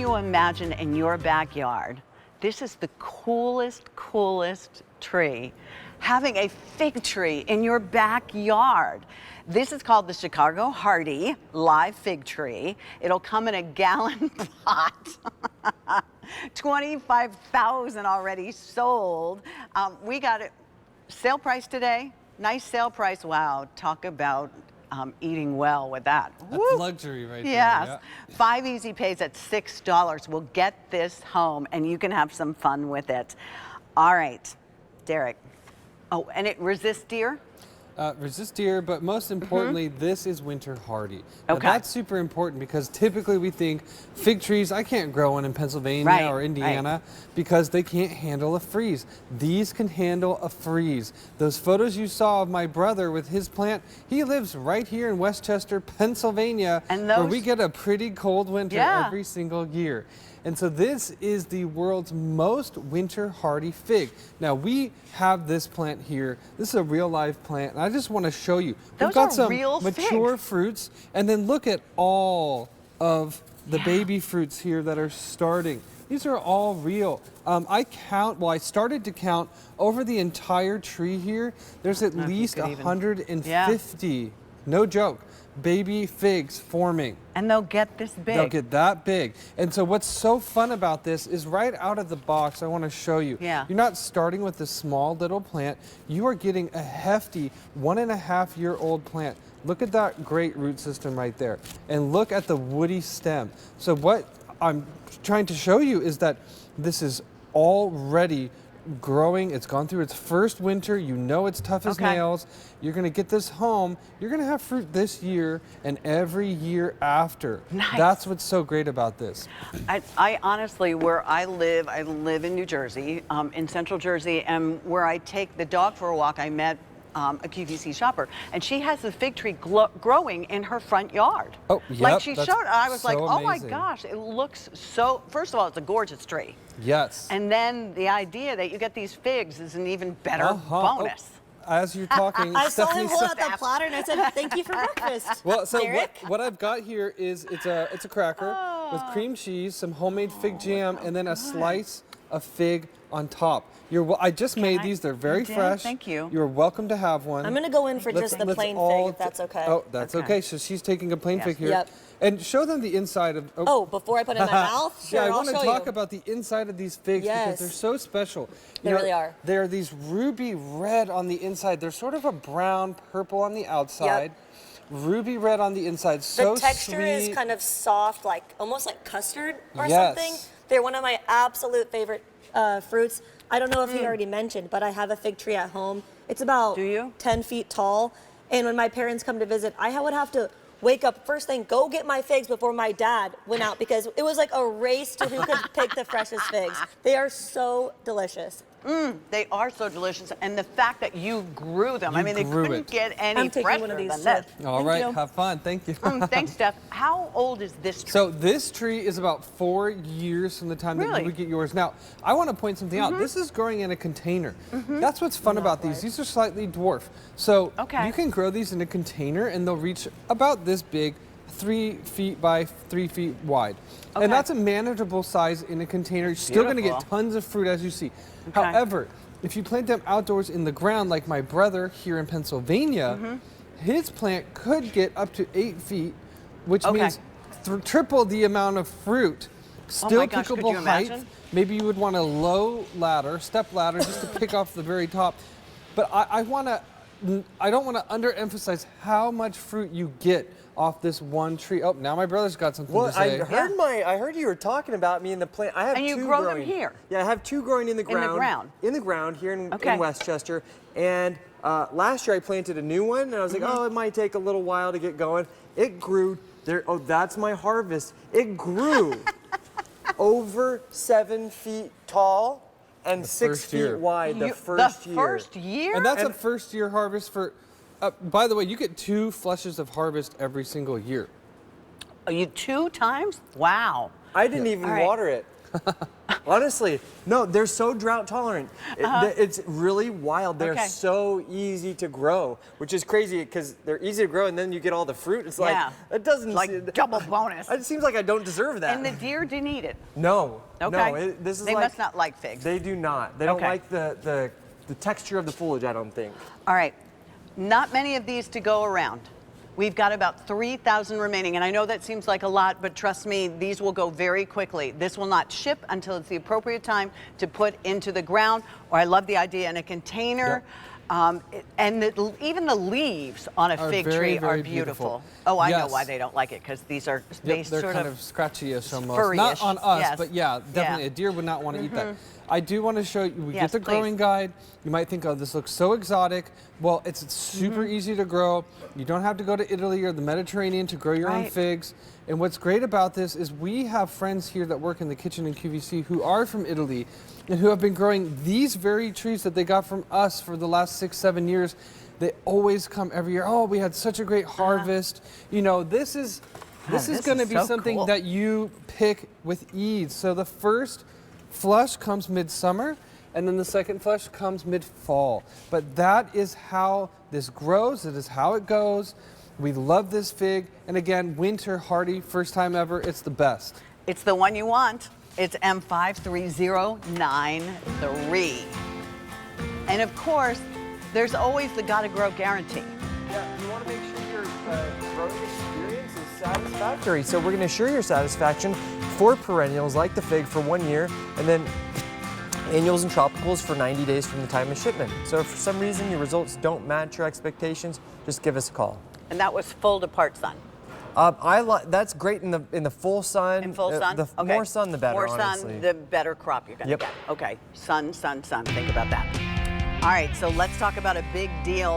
you imagine in your backyard, this is the coolest tree. Having a fig tree in your backyard. This is called the Chicago Hardy live fig tree. It'll come in a gallon pot. 25,000 already sold. We got it, sale price today. Nice sale price. Wow, talk about eating well with that. That's Woo. luxury right Yes. there. Yeah. 5 easy pays at $6 will get this home, and you can have some fun with it. All right, Derek. Oh, and it resists deer? Resist deer, but most importantly, this is winter hardy. Now, Okay. that's super important because typically we think fig trees, I can't grow one in Pennsylvania or Indiana because they can't handle a freeze. These can handle a freeze. Those photos you saw of my brother with his plant, he lives right here in Westchester, Pennsylvania, and where we get a pretty cold winter every single year. And so this is the world's most winter hardy fig. Now we have this plant here. This is a real live plant, and I just want to show you. We've got some mature fruits, and then look at all of the baby fruits here that are starting. These are all real. I started to count over the entire tree here. There's at least 150, no joke, baby figs forming. And they'll get this big. They'll get that big. And so what's so fun about this is right out of the box, I want to show you. Yeah. You're not starting with a small little plant. You are getting a hefty 1.5-year-old plant. Look at that great root system right there. And look at the woody stem. So what I'm trying to show you is that this is already growing. It's gone through its first winter. You know it's tough as nails. You're going to get this home. You're going to have fruit this year and every year after. Nice. That's what's so great about this. I honestly, where I live in New Jersey, in central Jersey, and where I take the dog for a walk, I met a QVC shopper, and she has a fig tree growing in her front yard. Oh, yep, like she showed. I was so like, oh my amazing. gosh, it looks so. First of all, it's a gorgeous tree. Yes. And then the idea that you get these figs is an even better bonus. As you're talking, I saw him Stephanie's hold out the platter and I said, thank you for breakfast. Well, so Derek? what I've got here is it's a cracker with cream cheese, some homemade fig jam, and then a slice of fig on top. I just made these. They're very fresh. Thank you. You're welcome to have one. I'm going to go in for just the plain fig, if that's okay. Oh, that's okay. So she's taking a plain fig here. Yep. And show them the inside of... Oh, before I put it in my mouth? Sure, yeah, I I'll want to show talk you. about the inside of these figs because they're so special. They really are. They're these ruby red on the inside. They're sort of a brown purple on the outside. Yep. Ruby red on the inside. So the texture sweet. is kind of soft, like almost like custard or something. They're one of my absolute favorite fruits. I don't know if he already mentioned, but I have a fig tree at home. It's about 10 feet tall. And when my parents come to visit, I would have to wake up first thing, go get my figs before my dad went out because it was like a race to who could pick the freshest figs. They are so delicious. They are so delicious, and the fact that you grew them, I mean, they couldn't get any fresher one of these than this. All right, have fun. Thank you. Thanks, Steph. How old is this tree? So this tree is about 4 years from the time that you would get yours. Now, I want to point something out. This is growing in a container. That's what's fun about these. These are slightly dwarf. So you can grow these in a container, and they'll reach about this big, 3 feet by 3 feet wide. And that's a manageable size in a container. You're still going to get tons of fruit, as you see. However, if you plant them outdoors in the ground, like my brother here in Pennsylvania, his plant could get up to 8 feet, which means triple the amount of fruit. Still pickable height. Maybe you would want a low ladder, step ladder, just to pick off the very top. But I don't want to underemphasize how much fruit you get off this one tree. Oh, now my brother's got something to say. I heard you were talking about me in the plant. I have and two you grow growing. them here? Yeah, I have 2 growing in the ground. In the ground here in Westchester. And last year I planted a new one, and I was like, oh, it might take a little while to get going. It grew. Oh, that's my harvest. It grew over 7 feet tall and 6 feet wide the first year. The first year? And that's a first year harvest for... by the way, you get 2 flushes of harvest every single year. Are you 2 times? Wow. I didn't even water it. Honestly, no, they're so drought tolerant. It's really wild. They're so easy to grow, which is crazy because they're easy to grow and then you get all the fruit. It's like, it doesn't... Like double bonus. It seems like I don't deserve that. And the deer didn't eat it? No. Okay. No, this is they must not like figs. They do not. They don't like the texture of the foliage, I don't think. All right. Not many of these to go around. We've got about 3,000 remaining, and I know that seems like a lot, but trust me, these will go very quickly. This will not ship until it's the appropriate time to put into the ground, or I love the idea in a container. And even the leaves on a fig tree are beautiful. Oh, I know why they don't like it, because these are, they're sort kind of scratchy-ish almost. Furry-ish. Not on us, but definitely a deer would not want to eat that. I do want to show you, we get the growing guide. You might think, oh, this looks so exotic. Well, it's super easy to grow. You don't have to go to Italy or the Mediterranean to grow your own figs. And what's great about this is we have friends here that work in the kitchen in QVC who are from Italy and who have been growing these very trees that they got from us for the last 6-7 years. They always come every year. Oh, we had such a great harvest. You know, this is going to be something that you pick with ease. So the first flush comes midsummer, and then the second flush comes mid-fall. But that is how this grows. It is how it goes. We love this fig. And again, winter hardy, first time ever. It's the best. It's the one you want. It's M53093. And of course, there's always the gotta grow guarantee. Yeah, you want to make sure your growing experience is satisfactory. So we're going to assure your satisfaction for perennials like the fig for 1 year, and then annuals and tropicals for 90 days from the time of shipment. So if for some reason your results don't match your expectations, just give us a call. And that was full to part sun. That's great in the full sun. In full sun? The more sun, the better, More honestly. sun, the better crop you're going to get. Okay, sun, sun, sun. Think about that. All right, so let's talk about a big deal.